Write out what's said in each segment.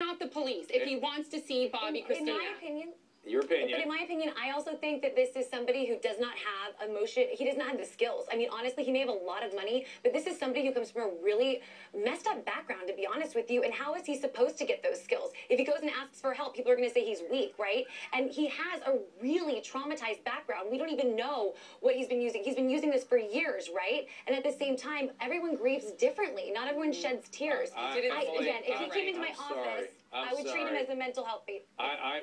not the police if he wants to see Bobbi Kristina. In my opinion. Your opinion. But in my opinion, I also think that this is somebody who does not have emotion. He does not have the skills. I mean, honestly, he may have a lot of money, but this is somebody who comes from a really messed up background, to be honest with you. And how is he supposed to get those skills? If he goes and asks for help, people are going to say he's weak, right? And he has a really traumatized background. We don't even know what he's been using. He's been using this for years, right? And at the same time, everyone grieves differently. Not everyone sheds tears. Again, if he came into my office, I would treat him as a mental health patient.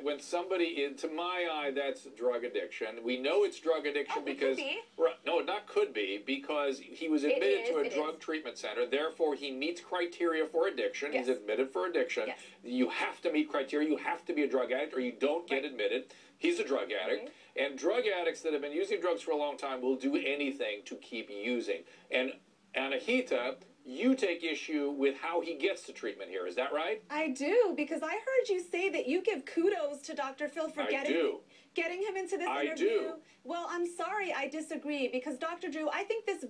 When somebody, to my eye, that's drug addiction. We know it's drug addiction because... It could be. No, it not could be, because he was admitted to a drug treatment center. Therefore, he meets criteria for addiction. Yes. He's admitted for addiction. Yes. You have to meet criteria. You have to be a drug addict or you don't get admitted. He's a drug addict. And drug addicts that have been using drugs for a long time will do anything to keep using. And Anahita, you take issue with how he gets to treatment here. Is that right? I do, because I heard you say that you give kudos to Dr. Phil for getting him into this interview. do. Well, I'm sorry, I disagree, because Dr. Drew, I think this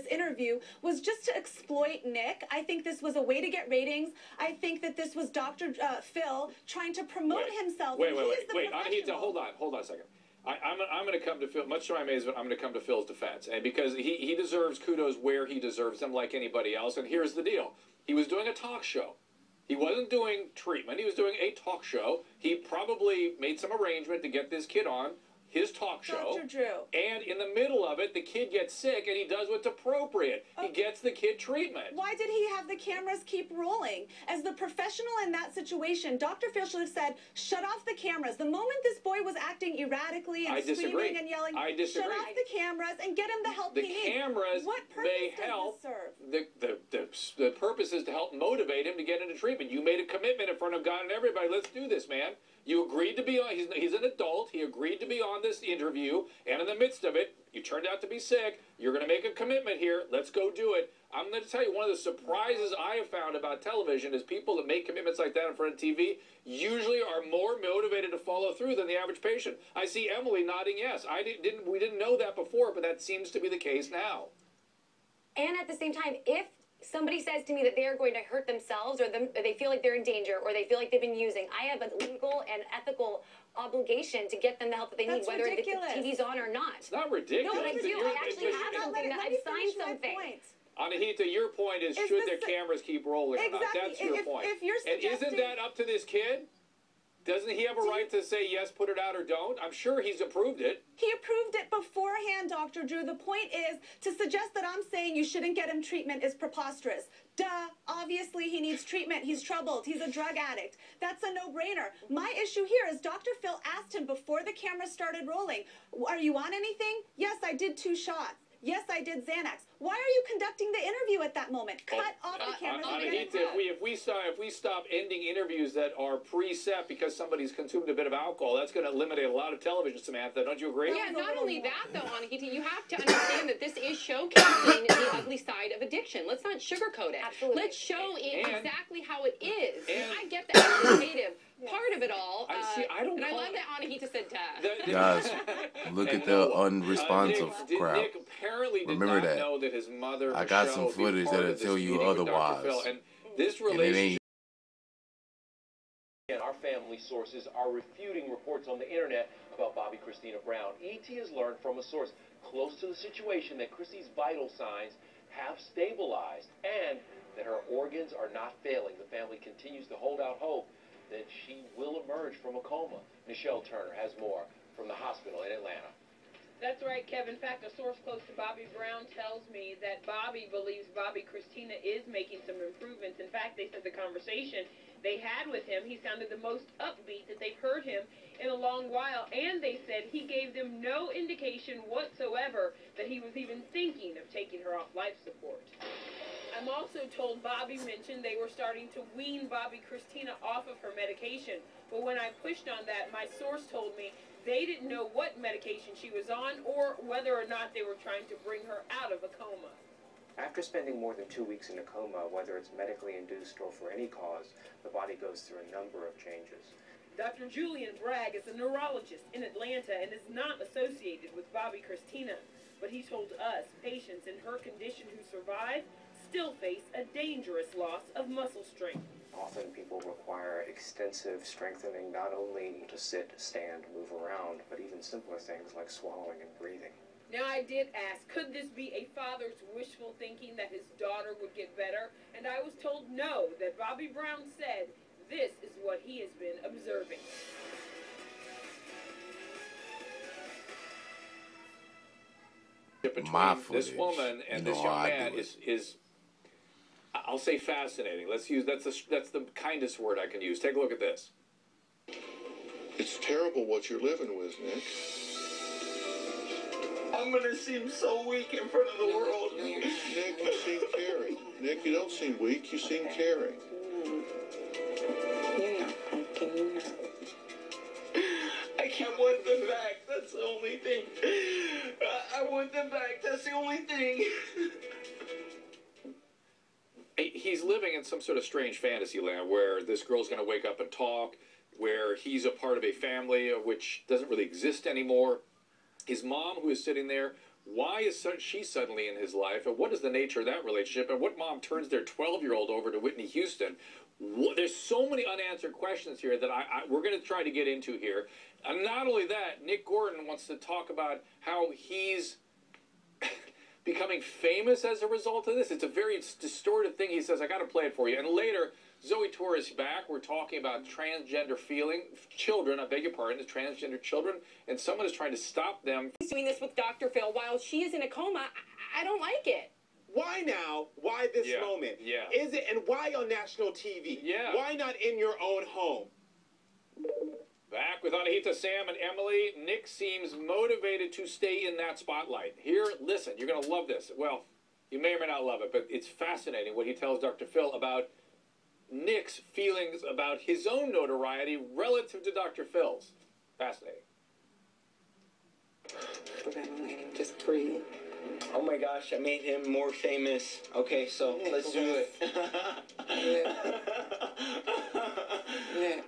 interview was just to exploit Nick. I think this was a way to get ratings. I think that this was Dr. Phil trying to promote himself. Wait, Anahita, hold on a second. I'm going to come to Phil, much to my amazement, I'm going to come to Phil's defense. And because he deserves kudos where he deserves them, like anybody else. And here's the deal. He was doing a talk show. He wasn't doing treatment. He was doing a talk show. He probably made some arrangement to get this kid on his talk show. Dr. Drew. And in the middle of it, the kid gets sick, and he does what's appropriate. He gets the kid treatment. Why did he have the cameras keep rolling? As the professional in that situation, Dr. Phil should have said, shut off the cameras. The moment this boy was acting erratically and screaming and yelling, shut off the cameras and get him the help he needs. The cameras, what purpose does this serve? The purpose is to help motivate him to get into treatment. You made a commitment in front of God and everybody. Let's do this, man. You agreed to be on, he's an adult, he agreed to be on this interview, and in the midst of it, you turned out to be sick, you're going to make a commitment here, let's go do it. I'm going to tell you, one of the surprises I have found about television is people that make commitments like that in front of TV usually are more motivated to follow through than the average patient. I see Emily nodding yes. We didn't know that before, but that seems to be the case now. And at the same time, if somebody says to me that they are going to hurt themselves or they feel like they're in danger or they feel like they've been using, I have a legal and ethical obligation to get them the help that they need, whether the TV's on or not. It's not ridiculous. No, but I do. I actually have something that I've signed something. Anahita, your point is should the cameras keep rolling or not? That's your point. And isn't that up to this kid? Doesn't he have a right to say yes, put it out, or don't? I'm sure he's approved it. He approved it beforehand, Dr. Drew. The point is, to suggest that I'm saying you shouldn't get him treatment is preposterous. Duh. Obviously, he needs treatment. He's troubled. He's a drug addict. That's a no-brainer. My issue here is Dr. Phil asked him before the camera started rolling, are you on anything? Yes, I did 2 shots. Yes, I did Xanax. Why are you conducting the interview at that moment? Cut off the cameras. If we stop ending interviews that are preset because somebody's consumed a bit of alcohol, that's going to eliminate a lot of television, Samantha. Don't you agree? Yeah, not only that, though, Anahita, you have to understand that this is showcasing the ugly side of addiction. Let's not sugucoat it. Absolutely. Let's show it exactly how it is. And I get the exploitative part of it all. I love that Anahita said duh. Guys, look at the unresponsive crowd. Nick apparently did Remember not that. know that his mother, I got some footage that'll tell you otherwise. And this relationship. And our family sources are refuting reports on the internet about Bobbi Kristina Brown. ET has learned from a source close to the situation that Chrissy's vital signs have stabilized and that her organs are not failing. The family continues to hold out hope that she will emerge from a coma. Nichelle Turner has more from the hospital in Atlanta. That's right, Kevin. In fact, a source close to Bobbi Brown tells me that Bobbi believes Bobbi Kristina is making some improvements. In fact, they said the conversation they had with him, he sounded the most upbeat that they've heard him in a long while. And they said he gave them no indication whatsoever that he was even thinking of taking her off life support. I'm also told Bobbi mentioned they were starting to wean Bobbi Kristina off of her medication. But when I pushed on that, my source told me they didn't know what medication she was on or whether or not they were trying to bring her out of a coma. After spending more than 2 weeks in a coma, whether it's medically induced or for any cause, the body goes through a number of changes. Dr. Julian Bragg is a neurologist in Atlanta and is not associated with Bobbi Kristina. But he told us patients in her condition who survive still face a dangerous loss of muscle strength. Often people require extensive strengthening, not only to sit, stand, move around, but even simpler things like swallowing and breathing. Now, I did ask, could this be a father's wishful thinking that his daughter would get better? And I was told no, that Bobbi Brown said this is what he has been observing. Between this woman and this young man is I'll say fascinating. Let's use that's the kindest word I can use. Take a look at this. It's terrible what you're living with, Nick. I'm gonna seem so weak in front of the world. Nick, you seem caring. Nick, you don't seem weak. You seem caring. You're not pumpkin. You're not. I can't want them back. That's the only thing. I want them back. That's the only thing. He's living in some sort of strange fantasy land where this girl's going to wake up and talk, where he's a part of a family which doesn't really exist anymore. His mom, who is sitting there, why is she suddenly in his life, and what is the nature of that relationship, and what mom turns their 12-year-old over to Whitney Houston? There's so many unanswered questions here that we're going to try to get into here. And not only that, Nick Gordon wants to talk about how he's becoming famous as a result of this. It's a very distorted thing. He says, I got to play it for you. And later, Zoe Torre is back. We're talking about transgender children, I beg your pardon, the transgender children, and someone is trying to stop them. He's doing this with Dr. Phil while she is in a coma. I don't like it. Why now? Why this moment? Yeah. Is it, and why on national TV? Yeah. Why not in your own home? Back with Anahita, Sam, and Emily. Nick seems motivated to stay in that spotlight. Here, listen, you're going to love this. Well, you may or may not love it, but it's fascinating what he tells Dr. Phil about Nick's feelings about his own notoriety relative to Dr. Phil's. Fascinating. Just breathe. Oh my gosh, I made him more famous. Okay, so let's do it.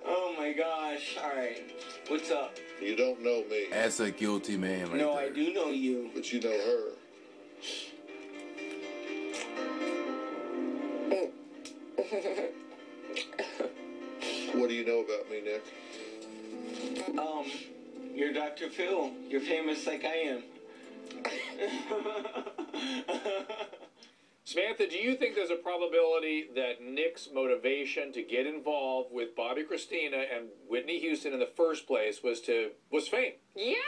Oh my gosh. All right. What's up? You don't know me. That's a guilty man right No, there. I do know you. But you know her. What do you know about me, Nick? You're Dr. Phil. You're famous like I am. Samantha, do you think there's a probability that Nick's motivation to get involved with Bobbi Kristina and Whitney Houston in the first place was fame? Yes.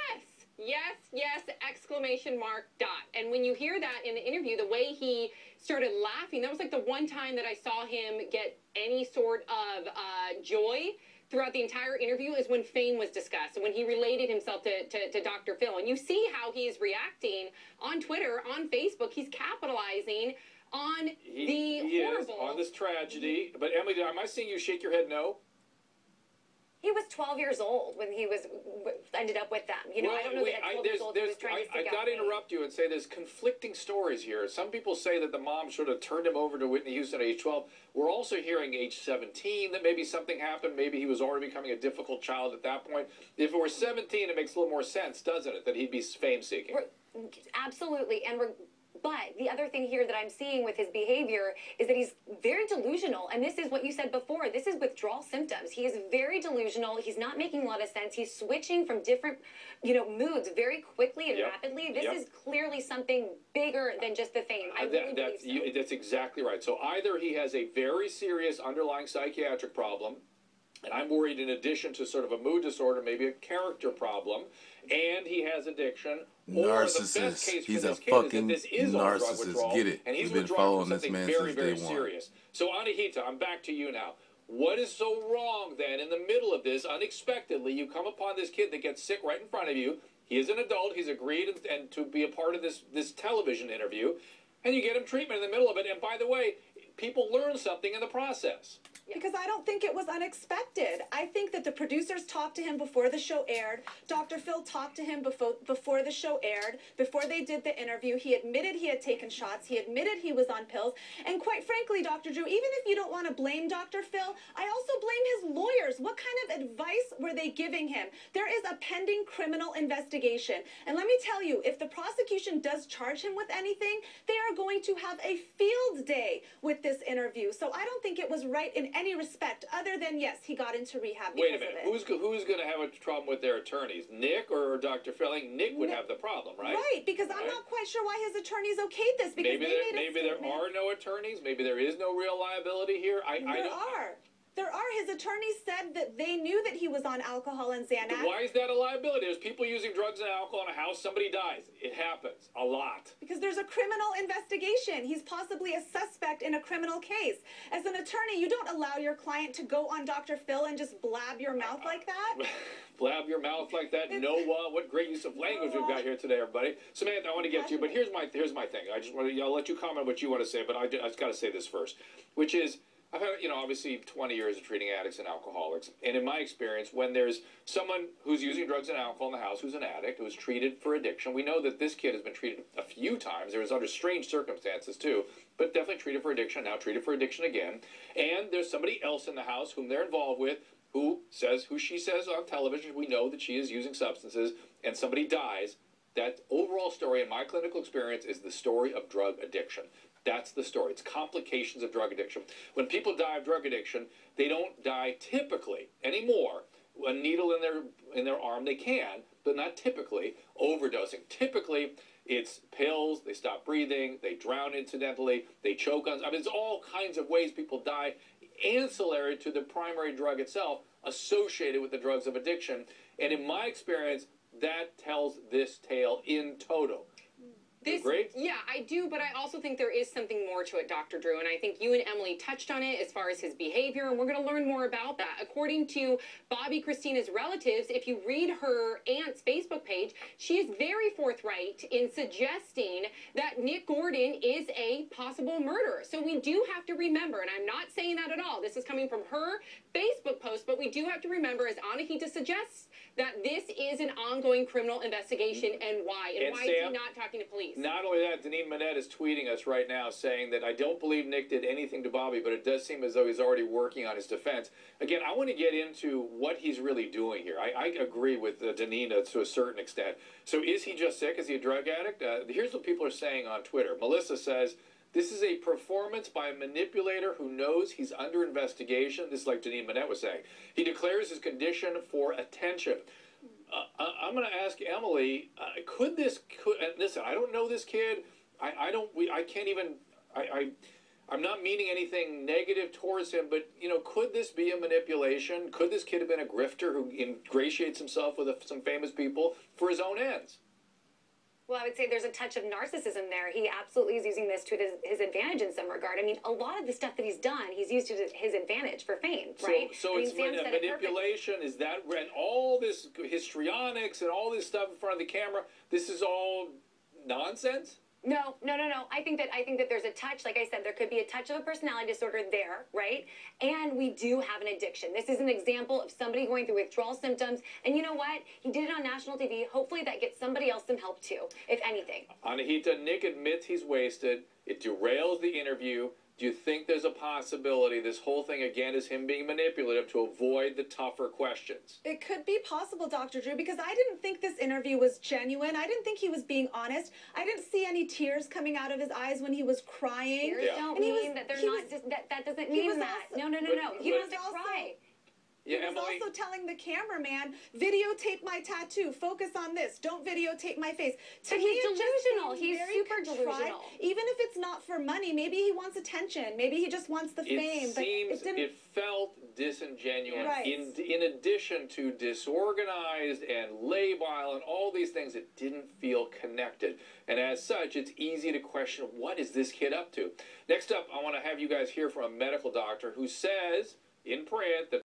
Yes, yes, exclamation mark, dot. And when you hear that in the interview, the way he started laughing, that was like the one time that I saw him get any sort of joy throughout the entire interview is when fame was discussed and when he related himself to Dr. Phil. And you see how he is reacting on Twitter, on Facebook. He's capitalizing on on this tragedy. But Emily, am I seeing you shake your head no? He was 12 years old when he ended up with them. You know, well, I don't know that at 12 years old he was trying to seek out got to interrupt you and say there's conflicting stories here. Some people say that the mom sort of turned him over to Whitney Houston at age 12. We're also hearing age 17 that maybe something happened. Maybe he was already becoming a difficult child at that point. If it were 17, it makes a little more sense, doesn't it, that he'd be fame-seeking? Absolutely. But the other thing here that I'm seeing with his behavior is that he's very delusional. And this is what you said before. This is withdrawal symptoms. He is very delusional. He's not making a lot of sense. He's switching from different, moods very quickly and rapidly. This is clearly something bigger than just the fame. I really believe so. That's exactly right. So either he has a very serious underlying psychiatric problem, and I'm worried in addition to sort of a mood disorder, maybe a character problem, and he has addiction. Narcissist. He's a fucking narcissist. Get it. And he's We've been following this man very, since very day one. serious. So Anahita, I'm back to you now. What is so wrong then in the middle of this, unexpectedly, you come upon this kid that gets sick right in front of you. He is an adult. He's agreed and to be a part of this television interview. And you get him treatment in the middle of it. And by the way, people learn something in the process. Because I don't think it was unexpected. I think that the producers talked to him before the show aired. Dr. Phil talked to him before the show aired. Before they did the interview, he admitted he had taken shots. He admitted he was on pills. And quite frankly, Dr. Drew, even if you don't want to blame Dr. Phil, I also blame his lawyers doctors? What kind of advice were they giving him? There is a pending criminal investigation. And let me tell you, if the prosecution does charge him with anything, they are going to have a field day with this interview. So I don't think it was right in any respect, other than, yes, he got into rehab because Wait a minute. of it. Who's going to have a problem with their attorneys? Nick or Dr. Filling? Nick would have the problem, right? Right, because I'm not quite sure why his attorneys okayed this. Because Maybe there are no attorneys. Maybe there is no real liability here. There are. His attorneys said that they knew that he was on alcohol and Xanax. Why is that a liability? There's people using drugs and alcohol in a house. Somebody dies. It happens a lot. Because there's a criminal investigation. He's possibly a suspect in a criminal case. As an attorney, you don't allow your client to go on Dr. Phil and just blab your mouth like that. Blab your mouth like that? What great use of language we've got here today, everybody. Samantha, I want to get to you, but here's my thing. I'll let you comment what you want to say, but I just got to say this first, which is, I've had, obviously 20 years of treating addicts and alcoholics. And in my experience, when there's someone who's using drugs and alcohol in the house who's an addict, who's treated for addiction, we know that this kid has been treated a few times. There was under strange circumstances, too, but definitely treated for addiction, now treated for addiction again. And there's somebody else in the house whom they're involved with who she says on television, we know that she is using substances, and somebody dies. That overall story in my clinical experience is the story of drug addiction. That's the story. It's complications of drug addiction. When people die of drug addiction, they don't die typically anymore. A needle in their arm, they can, but not typically overdosing. Typically, it's pills, they stop breathing, they drown incidentally, they choke on. It's all kinds of ways people die ancillary to the primary drug itself associated with the drugs of addiction. And in my experience, that tells this tale in toto. Great? Yeah, I do, but I also think there is something more to it, Dr. Drew, and I think you and Emily touched on it as far as his behavior, and we're going to learn more about that. According to Bobbi Kristina's relatives, if you read her aunt's Facebook page, she is very forthright in suggesting that Nick Gordon is a possible murderer. So we do have to remember, and I'm not saying that at all, this is coming from her Facebook post, but we do have to remember, as Anahita suggests, that this is an ongoing criminal investigation and why. And why is he not talking to police? Not only that, Deneen Manette is tweeting us right now saying that I don't believe Nick did anything to Bobby, but it does seem as though he's already working on his defense. Again, I want to get into what he's really doing here. I agree with Deneen to a certain extent. So is he just sick? Is he a drug addict? Here's what people are saying on Twitter. Melissa says, this is a performance by a manipulator who knows he's under investigation. This is like Deneen Manette was saying. He declares his condition for attention. I'm going to ask Emily, listen, I don't know this kid. I'm not meaning anything negative towards him, but, could this be a manipulation? Could this kid have been a grifter who ingratiates himself with some famous people for his own ends? Well, I would say there's a touch of narcissism there. He absolutely is using this to his advantage in some regard. I mean, a lot of the stuff that he's done, he's used to his advantage for fame, right? So it's manipulation, is that, and all this histrionics and all this stuff in front of the camera, this is all nonsense? No. I think that there's a touch, like I said, there could be a touch of a personality disorder there, right? And we do have an addiction. This is an example of somebody going through withdrawal symptoms. And you know what? He did it on national TV. Hopefully that gets somebody else some help too, if anything. Anahita, Nick admits he's wasted. It derails the interview. Do you think there's a possibility this whole thing, again, is him being manipulative to avoid the tougher questions? It could be possible, Dr. Drew, because I didn't think this interview was genuine. I didn't think he was being honest. I didn't see any tears coming out of his eyes when he was crying. Tears don't mean that they're not, that doesn't mean that. No. He was to cry. He was also telling the cameraman, videotape my tattoo, focus on this, don't videotape my face. But he's delusional. He's super delusional. Even if it's not for money, maybe he wants attention, maybe he just wants the fame. It felt disingenuous. Right. In addition to disorganized and labile and all these things, it didn't feel connected. And as such, it's easy to question, what is this kid up to? Next up, I want to have you guys hear from a medical doctor who says, in print, that